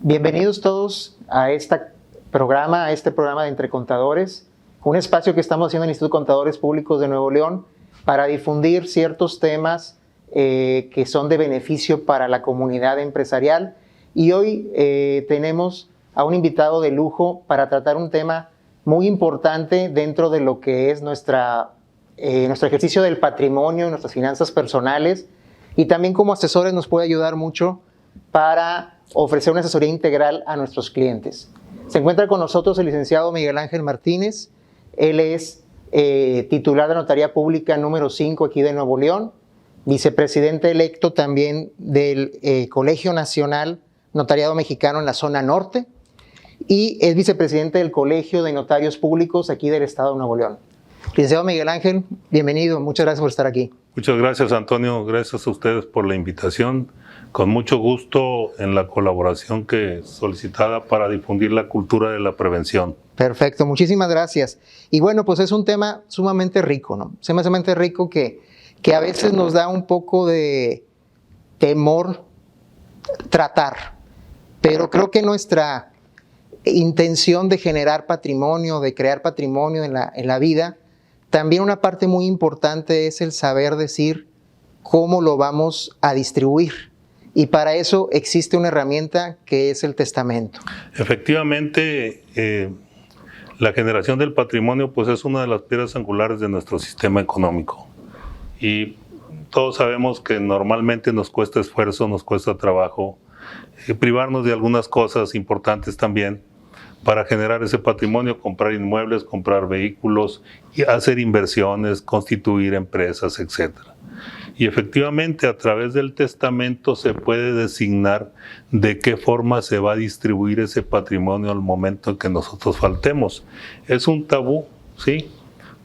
Bienvenidos todos a este programa de Entre Contadores, un espacio que estamos haciendo en el Instituto de Contadores Públicos de Nuevo León para difundir ciertos temas que son de beneficio para la comunidad empresarial. Y hoy tenemos a un invitado de lujo para tratar un tema muy importante dentro de lo que es nuestro ejercicio del patrimonio, nuestras finanzas personales, y también como asesores nos puede ayudar mucho para ofrecer una asesoría integral a nuestros clientes. Se encuentra con nosotros el licenciado Miguel Ángel Martínez. Él es titular de Notaría Pública número 5 aquí de Nuevo León, vicepresidente electo también del Colegio Nacional Notariado Mexicano en la zona norte, y es vicepresidente del Colegio de Notarios Públicos aquí del estado de Nuevo León. Licenciado Miguel Ángel, bienvenido, muchas gracias por estar aquí. Muchas gracias, Antonio, gracias a ustedes por la invitación. Con mucho gusto en la colaboración que solicitada para difundir la cultura de la prevención. Perfecto, muchísimas gracias. Y bueno, pues es un tema sumamente rico, ¿no? Sumamente rico que a veces nos da un poco de temor tratar, pero creo que nuestra intención de generar patrimonio, de crear patrimonio en la vida, también una parte muy importante es el saber decir cómo lo vamos a distribuir. Y para eso existe una herramienta que es el testamento. Efectivamente, la generación del patrimonio pues es una de las piedras angulares de nuestro sistema económico. Y todos sabemos que normalmente nos cuesta esfuerzo, nos cuesta trabajo, privarnos de algunas cosas importantes también para generar ese patrimonio, comprar inmuebles, comprar vehículos, y hacer inversiones, constituir empresas, etcétera. Y efectivamente a través del testamento se puede designar de qué forma se va a distribuir ese patrimonio al momento en que nosotros faltemos. Es un tabú, ¿sí?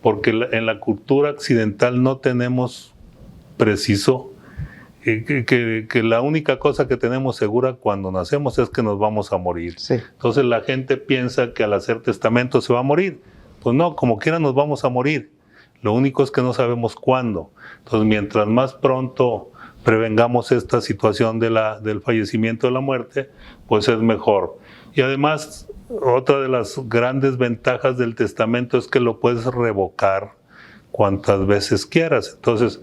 Porque en la cultura occidental no tenemos preciso que la única cosa que tenemos segura cuando nacemos es que nos vamos a morir. Sí. Entonces la gente piensa que al hacer testamento se va a morir. Pues no, como quiera nos vamos a morir. Lo único es que no sabemos cuándo. Entonces, mientras más pronto prevengamos esta situación del fallecimiento, de la muerte, pues es mejor. Y además, otra de las grandes ventajas del testamento es que lo puedes revocar cuantas veces quieras. Entonces,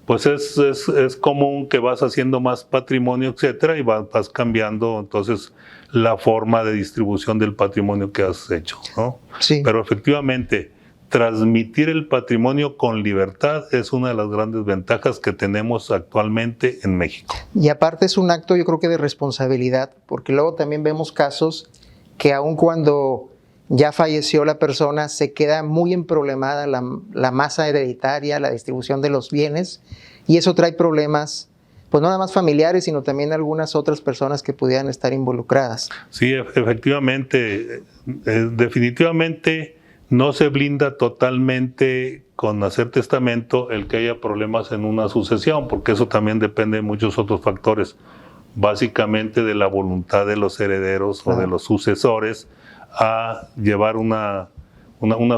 pues es común que vas haciendo más patrimonio, etcétera, y vas cambiando entonces la forma de distribución del patrimonio que has hecho, ¿no? Sí. Pero efectivamente, transmitir el patrimonio con libertad es una de las grandes ventajas que tenemos actualmente en México. Y aparte es un acto, yo creo que de responsabilidad, porque luego también vemos casos que aun cuando ya falleció la persona, se queda muy emproblemada la masa hereditaria, la distribución de los bienes, y eso trae problemas, pues no nada más familiares, sino también algunas otras personas que pudieran estar involucradas. Sí, efectivamente, definitivamente no se blinda totalmente con hacer testamento el que haya problemas en una sucesión, porque eso también depende de muchos otros factores, básicamente de la voluntad de los herederos o de los sucesores a llevar una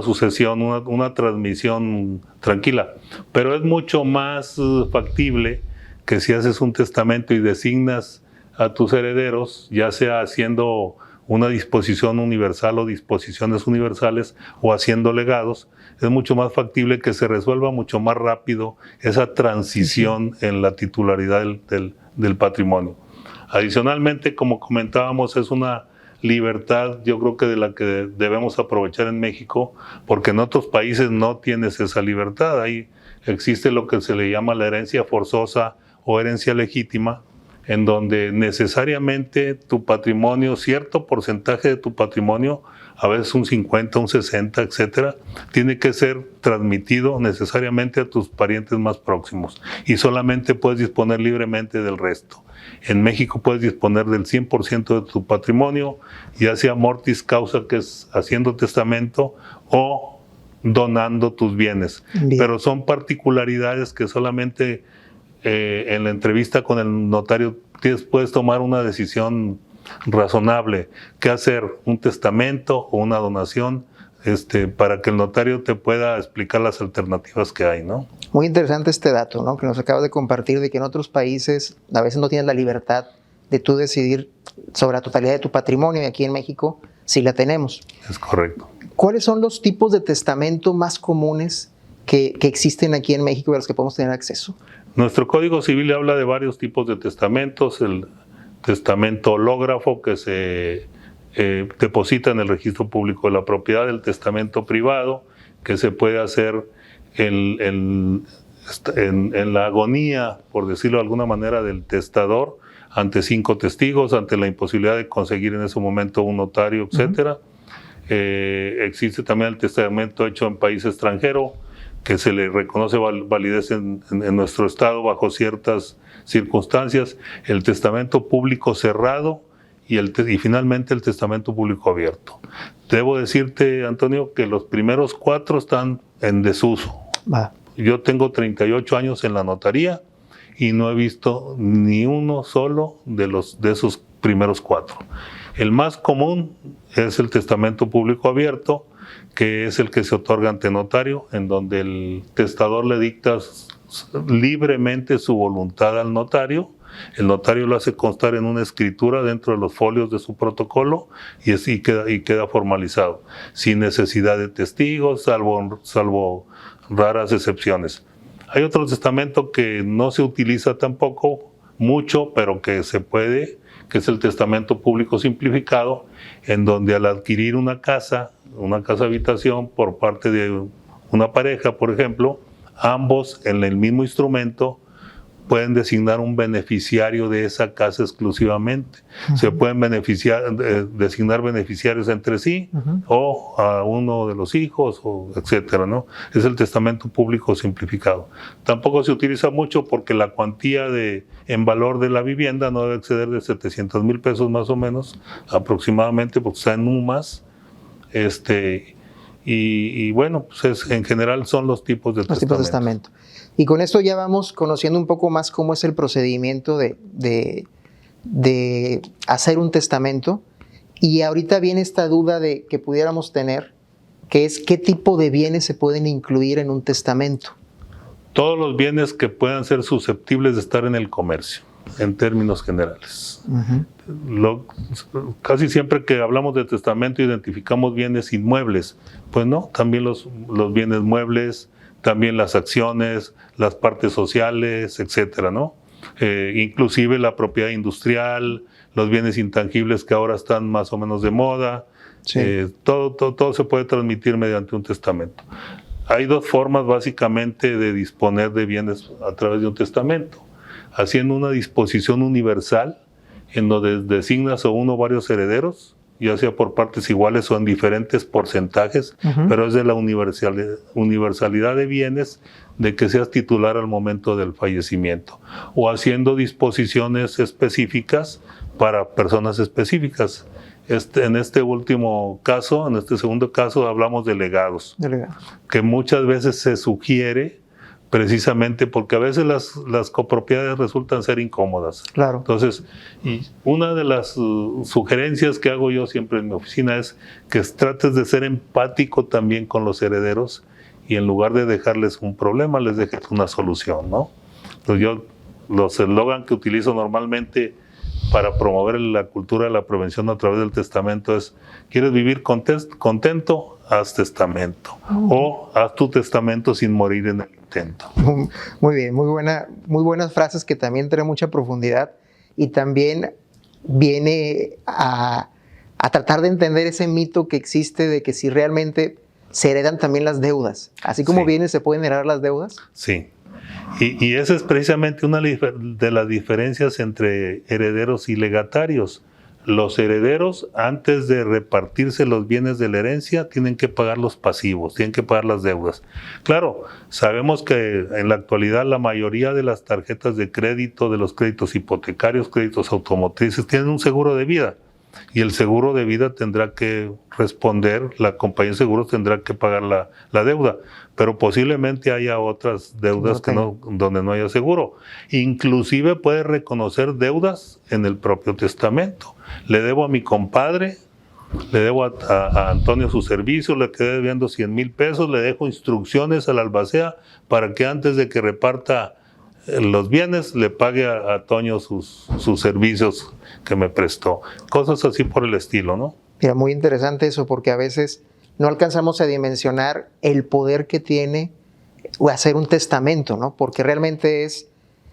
sucesión, una transmisión tranquila. Pero es mucho más factible que si haces un testamento y designas a tus herederos, ya sea haciendo una disposición universal o disposiciones universales o haciendo legados, es mucho más factible que se resuelva mucho más rápido esa transición en la titularidad del patrimonio. Adicionalmente, como comentábamos, es una libertad, yo creo que de la que debemos aprovechar en México, porque en otros países no tienes esa libertad. Ahí existe lo que se le llama la herencia forzosa o herencia legítima, en donde necesariamente tu patrimonio, cierto porcentaje de tu patrimonio, a veces un 50, un 60, etcétera, tiene que ser transmitido necesariamente a tus parientes más próximos y solamente puedes disponer libremente del resto. En México puedes disponer del 100% de tu patrimonio, ya sea mortis causa, que es haciendo testamento, o donando tus bienes. Bien. Pero son particularidades que solamente en la entrevista con el notario puedes tomar una decisión razonable. ¿Qué hacer? ¿Un testamento o una donación? Para que el notario te pueda explicar las alternativas que hay, ¿no? Muy interesante este dato, ¿no?, que nos acabas de compartir, de que en otros países a veces no tienes la libertad de tú decidir sobre la totalidad de tu patrimonio, y aquí en México sí la tenemos. Es correcto. ¿Cuáles son los tipos de testamento más comunes que existen aquí en México y a los que podemos tener acceso? Nuestro Código Civil habla de varios tipos de testamentos. El testamento hológrafo, que se deposita en el registro público de la propiedad; el testamento privado, que se puede hacer en la agonía, por decirlo de alguna manera, del testador, ante 5 testigos, ante la imposibilidad de conseguir en ese momento un notario, etcétera. Existe también el testamento hecho en país extranjero, que se le reconoce validez en nuestro estado bajo ciertas circunstancias; el testamento público cerrado y finalmente el testamento público abierto. Debo decirte, Antonio, que los primeros 4 están en desuso. Yo tengo 38 años en la notaría y no he visto ni uno solo de esos primeros 4. El más común es el testamento público abierto, que es el que se otorga ante notario, en donde el testador le dicta libremente su voluntad al notario. El notario lo hace constar en una escritura dentro de los folios de su protocolo y así queda formalizado, sin necesidad de testigos, salvo raras excepciones. Hay otro testamento que no se utiliza tampoco mucho, pero que se puede, que es el testamento público simplificado, en donde al adquirir una casa habitación por parte de una pareja, por ejemplo, ambos en el mismo instrumento pueden designar un beneficiario de esa casa exclusivamente. Se pueden designar beneficiarios entre sí, o a uno de los hijos, o etcétera, ¿no? Es el testamento público simplificado. Tampoco se utiliza mucho porque la cuantía en valor de la vivienda no debe exceder de 700,000 pesos más o menos, aproximadamente, porque está en UMAS. Y bueno, pues en general son los tipos de testamento. Y con esto ya vamos conociendo un poco más cómo es el procedimiento de hacer un testamento. Y ahorita viene esta duda que pudiéramos tener, que es qué tipo de bienes se pueden incluir en un testamento. Todos los bienes que puedan ser susceptibles de estar en el comercio, en términos generales. Casi siempre que hablamos de testamento identificamos bienes inmuebles. Pues no, también los bienes muebles, también las acciones, las partes sociales, etcétera, ¿no? Inclusive la propiedad industrial, los bienes intangibles que ahora están más o menos de moda. Sí. Todo se puede transmitir mediante un testamento. Hay 2 formas básicamente de disponer de bienes a través de un testamento: haciendo una disposición universal, en donde designas a uno o varios herederos, ya sea por partes iguales o en diferentes porcentajes, pero es de la universalidad de bienes, de que seas titular al momento del fallecimiento, o haciendo disposiciones específicas para personas específicas. En este último caso, en este segundo caso, hablamos de legados, que muchas veces se sugiere precisamente porque a veces las copropiedades resultan ser incómodas. Claro. Entonces, y una de las sugerencias que hago yo siempre en mi oficina es que trates de ser empático también con los herederos, y en lugar de dejarles un problema, les dejes una solución, ¿no? Entonces los eslogan que utilizo normalmente para promover la cultura de la prevención a través del testamento es: ¿quieres vivir contento? Haz testamento. O haz tu testamento sin morir en el intento. Muy bien, muy buenas frases que también traen mucha profundidad, y también viene a tratar de entender ese mito que existe de que si realmente se heredan también las deudas. Así como bienes, ¿se pueden heredar las deudas? Sí. Y esa es precisamente una de las diferencias entre herederos y legatarios. Los herederos, antes de repartirse los bienes de la herencia, tienen que pagar los pasivos, tienen que pagar las deudas. Claro, sabemos que en la actualidad la mayoría de las tarjetas de crédito, de los créditos hipotecarios, créditos automotrices, tienen un seguro de vida. Y el seguro de vida tendrá que responder, la compañía de seguros tendrá que pagar la deuda, pero posiblemente haya otras deudas donde no haya seguro. Inclusive puede reconocer deudas en el propio testamento. Le debo a mi compadre, le debo a Antonio su servicio, le quedé debiendo 100,000 pesos, le dejo instrucciones al albacea para que antes de que reparta los bienes le pague a Toño sus servicios que me prestó. Cosas así por el estilo, ¿no? Mira, muy interesante eso, porque a veces no alcanzamos a dimensionar el poder que tiene hacer un testamento, ¿no? Porque realmente es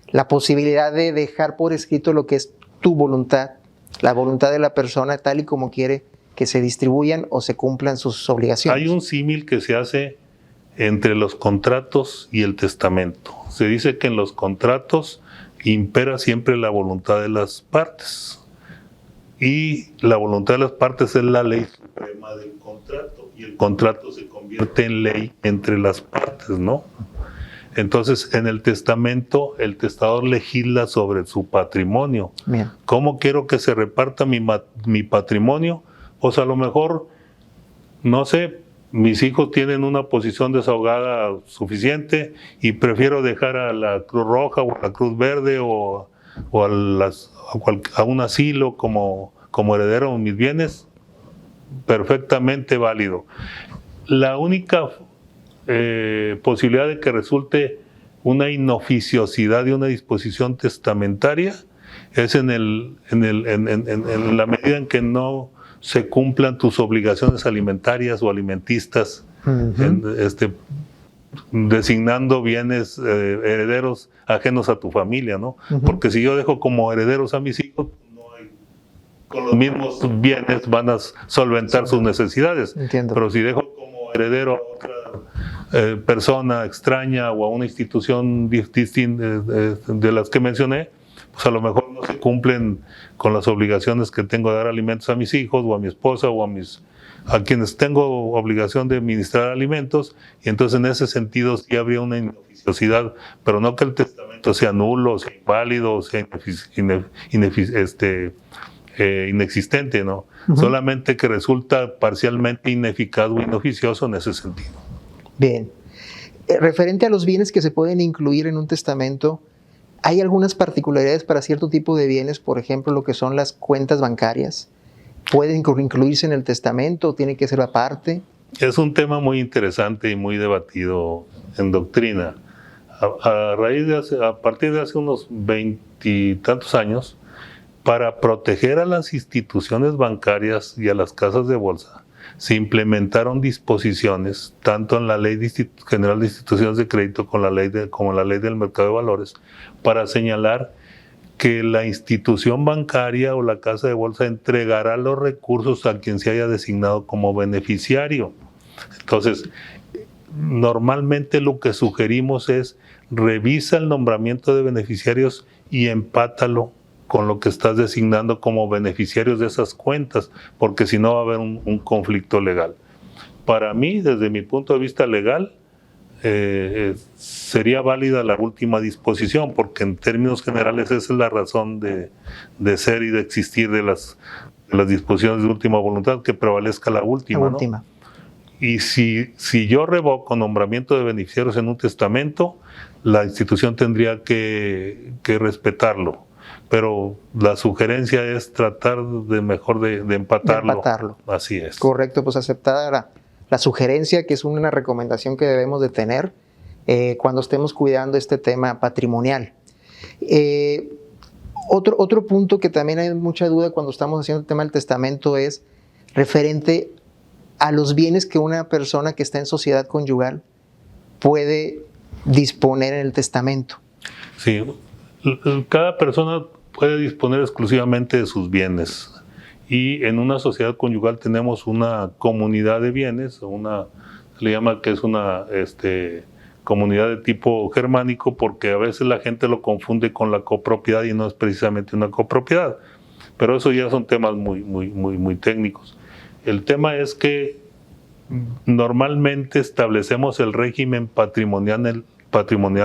la posibilidad de dejar por escrito lo que es tu voluntad, la voluntad de la persona tal y como quiere que se distribuyan o se cumplan sus obligaciones. Hay un símil que se hace entre los contratos y el testamento. Se dice que en los contratos impera siempre la voluntad de las partes. Y la voluntad de las partes es la ley suprema del contrato. Y el contrato se convierte en ley entre las partes, ¿no? Entonces, en el testamento, el testador legisla sobre su patrimonio. Bien. ¿Cómo quiero que se reparta mi patrimonio? Pues a lo mejor, no sé, mis hijos tienen una posición desahogada suficiente y prefiero dejar a la Cruz Roja o a la Cruz Verde o a un asilo como heredero de mis bienes, perfectamente válido. La única posibilidad de que resulte una inoficiosidad de una disposición testamentaria es en la medida en que no se cumplan tus obligaciones alimentarias o alimentistas, designando bienes herederos ajenos a tu familia, ¿no? Porque si yo dejo como herederos a mis hijos, con los mismos bienes van a solventar sus necesidades. Entiendo. Pero si dejo como heredero a otra persona extraña o a una institución distinta de las que mencioné, pues a lo mejor no se cumplen con las obligaciones que tengo de dar alimentos a mis hijos o a mi esposa o a quienes tengo obligación de administrar alimentos, y entonces en ese sentido sí habría una inoficiosidad, pero no que el testamento sea nulo, sea inválido, sea inexistente, ¿no? Solamente que resulta parcialmente ineficaz o inoficioso en ese sentido. Bien. Referente a los bienes que se pueden incluir en un testamento, ¿hay algunas particularidades para cierto tipo de bienes? Por ejemplo, lo que son las cuentas bancarias. ¿Pueden incluirse en el testamento o tiene que ser aparte? Es un tema muy interesante y muy debatido en doctrina. A partir de hace unos 20 y tantos años, para proteger a las instituciones bancarias y a las casas de bolsa, se implementaron disposiciones, tanto en la Ley General de Instituciones de Crédito como en la Ley del Mercado de Valores, para señalar que la institución bancaria o la casa de bolsa entregará los recursos a quien se haya designado como beneficiario. Entonces, normalmente lo que sugerimos es revisa el nombramiento de beneficiarios y empátalo con lo que estás designando como beneficiarios de esas cuentas, porque si no va a haber un conflicto legal. Para mí, desde mi punto de vista legal, sería válida la última disposición, porque en términos generales esa es la razón de ser y de existir de las disposiciones de última voluntad, que prevalezca la última. La última. ¿No? Y si yo revoco nombramiento de beneficiarios en un testamento, la institución tendría que respetarlo. Pero la sugerencia es tratar de empatarlo. De empatarlo. Así es. Correcto, pues aceptada la sugerencia, que es una recomendación que debemos de tener cuando estemos cuidando este tema patrimonial. Otro punto que también hay mucha duda cuando estamos haciendo el tema del testamento es referente a los bienes que una persona que está en sociedad conyugal puede disponer en el testamento. Sí, cada persona puede disponer exclusivamente de sus bienes. Y en una sociedad conyugal tenemos una comunidad de bienes, se le llama que es una comunidad de tipo germánico, porque a veces la gente lo confunde con la copropiedad y no es precisamente una copropiedad. Pero eso ya son temas muy técnicos. El tema es que normalmente establecemos el régimen patrimonial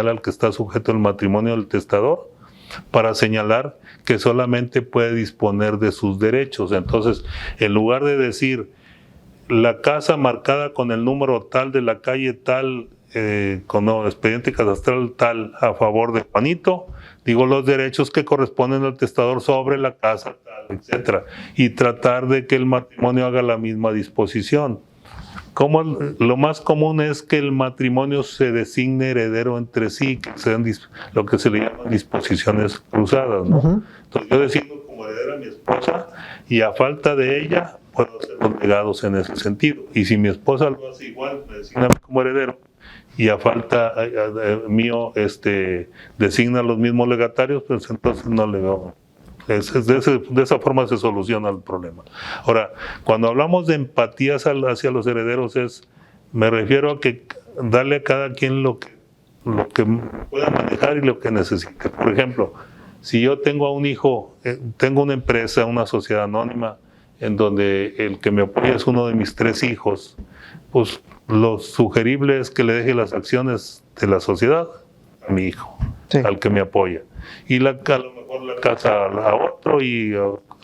al que está sujeto el matrimonio del testador, para señalar que solamente puede disponer de sus derechos. Entonces, en lugar de decir la casa marcada con el número tal de la calle tal, con el expediente cadastral tal a favor de Juanito, digo los derechos que corresponden al testador sobre la casa tal, etc. Y tratar de que el matrimonio haga la misma disposición. Como lo más común es que el matrimonio se designe heredero entre sí, que sean lo que se le llaman disposiciones cruzadas, ¿no? Entonces yo designo como heredera muera mi esposa y a falta de ella puedo hacer los legados en ese sentido. Y si mi esposa lo hace igual, me designa como heredero y a falta mío designa los mismos legatarios, pues entonces no le veo. De esa forma se soluciona el problema. Ahora, cuando hablamos de empatía hacia los herederos, me refiero a que darle a cada quien lo que pueda manejar y lo que necesite. Por ejemplo, si yo tengo a un hijo, tengo una empresa, una sociedad anónima, en donde el que me apoya es uno de mis 3 hijos, pues lo sugerible es que le deje las acciones de la sociedad a mi hijo, sí, al que me apoya. Y a lo mejor la casa a otro y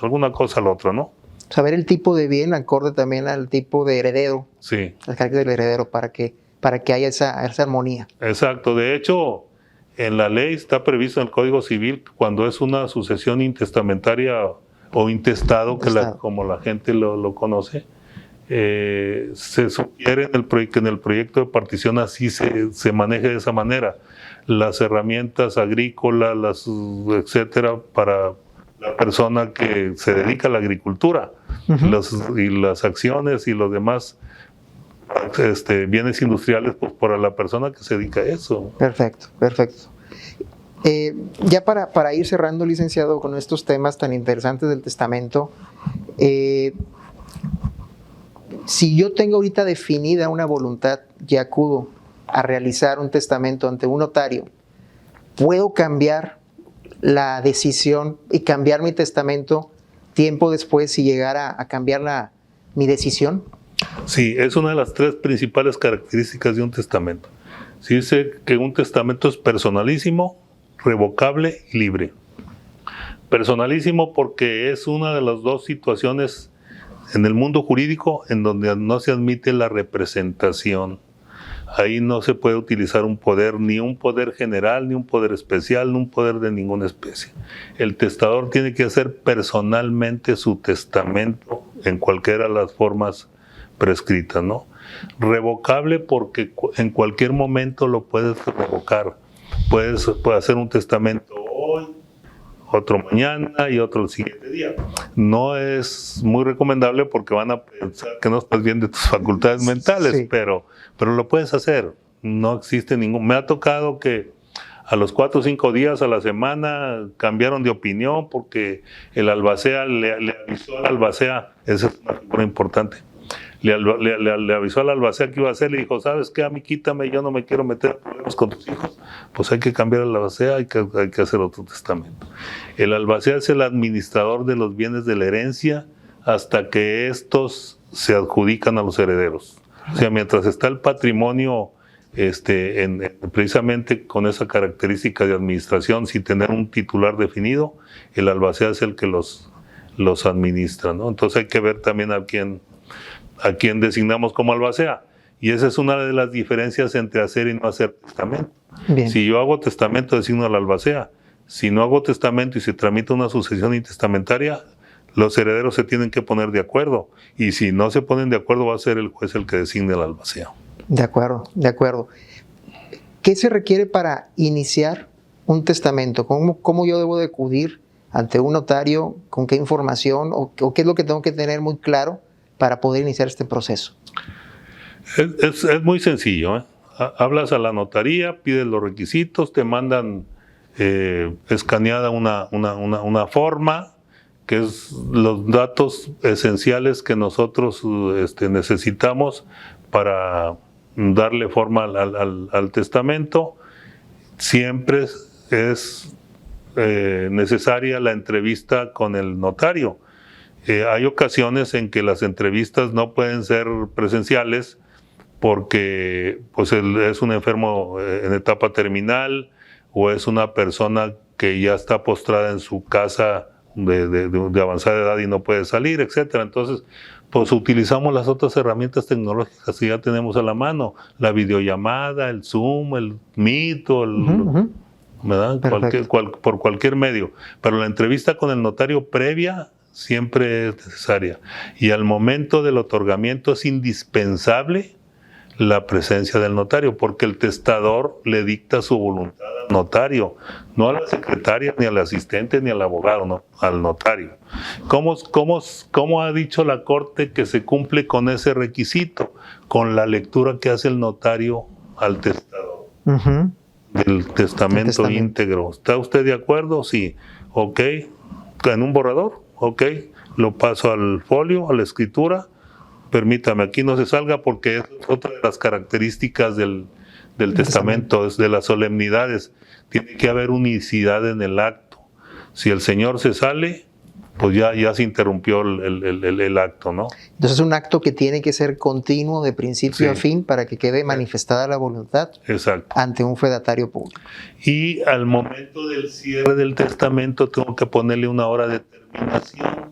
alguna cosa al otro, ¿no? Saber el tipo de bien acorde también al tipo de heredero. Sí. Al carácter del heredero para que haya esa armonía. Exacto. De hecho, en la ley está previsto en el Código Civil cuando es una sucesión intestamentaria o intestado, como la gente lo conoce, se sugiere que en el proyecto de partición así se maneje de esa manera. Las herramientas agrícolas, etcétera, para la persona que se dedica a la agricultura, y las acciones y los demás bienes industriales, pues para la persona que se dedica a eso. Perfecto, perfecto. Ya para ir cerrando, licenciado, con estos temas tan interesantes del testamento, si yo tengo ahorita definida una voluntad y acudo a realizar un testamento ante un notario, ¿puedo cambiar la decisión y cambiar mi testamento tiempo después si llegara a cambiar mi decisión? Sí, es una de las 3 principales características de un testamento. Se dice que un testamento es personalísimo, revocable y libre. Personalísimo porque es una de las 2 situaciones en el mundo jurídico en donde no se admite la representación. Ahí no se puede utilizar un poder, ni un poder general, ni un poder especial, ni un poder de ninguna especie. El testador tiene que hacer personalmente su testamento en cualquiera de las formas prescritas, ¿no? Revocable porque en cualquier momento lo puedes revocar. Puedes hacer un testamento hoy, otro mañana y otro el siguiente día. No es muy recomendable porque van a pensar que no estás bien de tus facultades mentales, sí, pero lo puedes hacer. No existe ningún... Me ha tocado que a los 4 o 5 días a la semana cambiaron de opinión porque el albacea le avisó al albacea, esa es una figura importante, le avisó al albacea que iba a hacer, le dijo, ¿sabes qué? A mí quítame, yo no me quiero meter en problemas con tus hijos. Pues hay que cambiar al albacea, hay que hacer otro testamento. El albacea es el administrador de los bienes de la herencia hasta que estos se adjudican a los herederos. O sea, mientras está el patrimonio precisamente con esa característica de administración, sin tener un titular definido, el albacea es el que los administra, ¿no? Entonces hay que ver también a quién designamos como albacea. Y esa es una de las diferencias entre hacer y no hacer testamento. Bien. Si yo hago testamento, designo al albacea. Si no hago testamento y se tramita una sucesión intestamentaria, los herederos se tienen que poner de acuerdo. Y si no se ponen de acuerdo, va a ser el juez el que designe al albacea. De acuerdo, de acuerdo. ¿Qué se requiere para iniciar un testamento? ¿Cómo yo debo de acudir ante un notario? ¿Con qué información? ¿O qué es lo que tengo que tener muy claro para poder iniciar este proceso? Es muy sencillo, ¿eh? Hablas a la notaría, pides los requisitos, te mandan escaneada una forma, que es los datos esenciales que nosotros necesitamos para darle forma al testamento. Siempre es necesaria la entrevista con el notario. Hay ocasiones en que las entrevistas no pueden ser presenciales porque pues es un enfermo en etapa terminal o es una persona que ya está postrada en su casa de avanzada edad y no puede salir, etcétera. Entonces, pues utilizamos las otras herramientas tecnológicas que ya tenemos a la mano, la videollamada, el Zoom, el Meet, ¿verdad? Por cualquier medio. Pero la entrevista con el notario previa siempre es necesaria. Y al momento del otorgamiento es indispensable la presencia del notario, porque el testador le dicta su voluntad al notario, no a la secretaria, ni al asistente, ni al abogado, no, al notario. ¿Cómo ha dicho la Corte que se cumple con ese requisito? Con la lectura que hace el notario al testador del testamento íntegro. ¿Está usted de acuerdo? Sí. Ok. En un borrador, ok. Lo paso al folio, a la escritura. Permítame, aquí no se salga porque es otra de las características del testamento, es de las solemnidades. Tiene que haber unicidad en el acto. Si el señor se sale, pues ya se interrumpió el acto, ¿no? Entonces es un acto que tiene que ser continuo de principio a fin para que quede manifestada la voluntad ante un fedatario público. Y al momento del cierre del testamento tengo que ponerle una hora de terminación,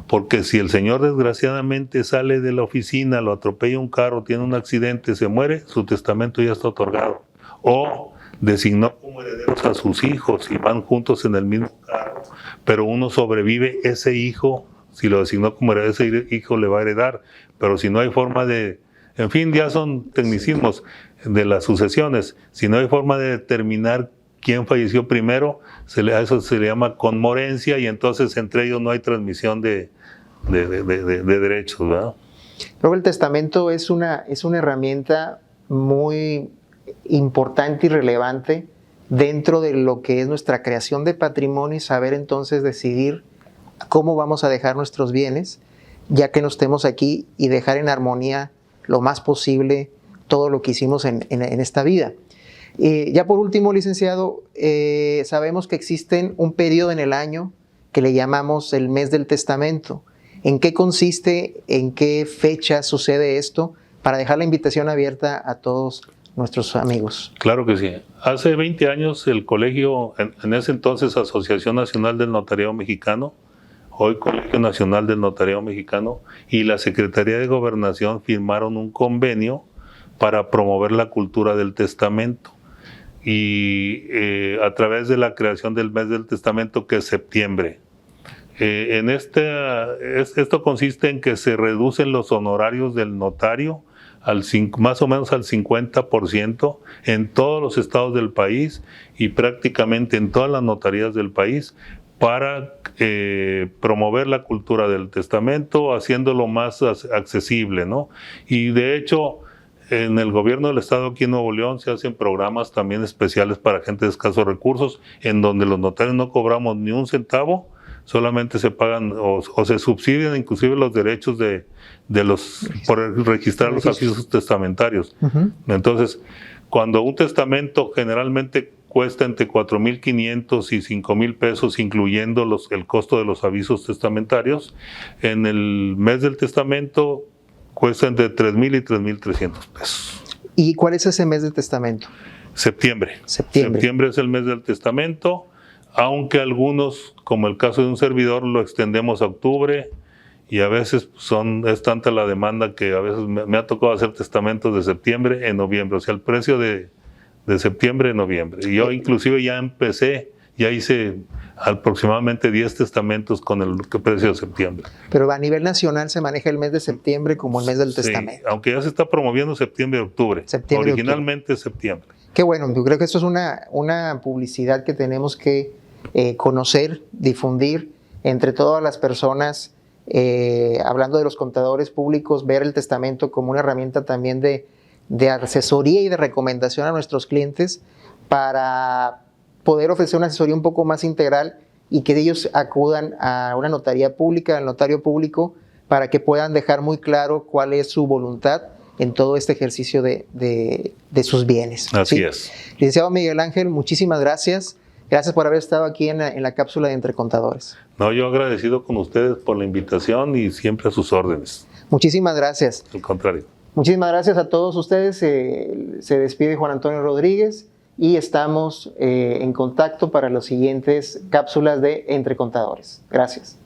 porque si el señor desgraciadamente sale de la oficina, lo atropella un carro, tiene un accidente, se muere, su testamento ya está otorgado. O designó como herederos a sus hijos y van juntos en el mismo carro, pero uno sobrevive, ese hijo, si lo designó como heredero, ese hijo le va a heredar, pero si no hay forma de, en fin, ya son tecnicismos de las sucesiones, si no hay forma de determinar quién falleció primero, a eso se le llama conmorencia y entonces entre ellos no hay transmisión de derechos, ¿verdad? Luego el testamento es una herramienta muy importante y relevante dentro de lo que es nuestra creación de patrimonio y saber entonces decidir cómo vamos a dejar nuestros bienes, ya que no estemos aquí, y dejar en armonía lo más posible todo lo que hicimos en esta vida. Ya por último, licenciado, sabemos que existen un periodo en el año que le llamamos el mes del testamento. ¿En qué consiste? ¿En qué fecha sucede esto? Para dejar la invitación abierta a todos nuestros amigos. Claro que sí. Hace 20 años el colegio, en ese entonces Asociación Nacional del Notariado Mexicano, hoy Colegio Nacional del Notariado Mexicano, y la Secretaría de Gobernación firmaron un convenio para promover la cultura del testamento. Y a través de la creación del mes del testamento, que es septiembre. Esto consiste en que se reducen los honorarios del notario más o menos al 50% en todos los estados del país y prácticamente en todas las notarías del país para promover la cultura del testamento, haciéndolo más accesible, ¿no? Y de hecho, en el gobierno del estado aquí en Nuevo León se hacen programas también especiales para gente de escasos recursos, en donde los notarios no cobramos ni un centavo, solamente se pagan o se subsidian inclusive los derechos por registrar los avisos testamentarios. Entonces, cuando un testamento generalmente cuesta entre 4,500 y 5,000 pesos, incluyendo el costo de los avisos testamentarios, en el mes del testamento cuesta entre 3,000 y 3,300 pesos. ¿Y cuál es ese mes de testamento? Septiembre. Septiembre es el mes del testamento, aunque algunos, como el caso de un servidor, lo extendemos a octubre y a veces es tanta la demanda que a veces me ha tocado hacer testamentos de septiembre en noviembre, o sea, el precio de septiembre en noviembre. Y yo inclusive ya hice aproximadamente 10 testamentos con el precio de septiembre. Pero a nivel nacional se maneja el mes de septiembre como el mes del testamento. Aunque ya se está promoviendo septiembre y octubre. Originalmente septiembre. Qué bueno, yo creo que esto es una publicidad que tenemos que conocer, difundir entre todas las personas, hablando de los contadores públicos, ver el testamento como una herramienta también de asesoría y de recomendación a nuestros clientes para poder ofrecer una asesoría un poco más integral y que ellos acudan a una notaría pública, al notario público, para que puedan dejar muy claro cuál es su voluntad en todo este ejercicio de sus bienes. Así es. Licenciado Miguel Ángel, muchísimas gracias. Gracias por haber estado aquí en la cápsula de Entre Contadores. No, yo agradecido con ustedes por la invitación y siempre a sus órdenes. Muchísimas gracias. Al contrario. Muchísimas gracias a todos ustedes. Se despide Juan Antonio Rodríguez y estamos en contacto para las siguientes cápsulas de Entre Contadores. Gracias.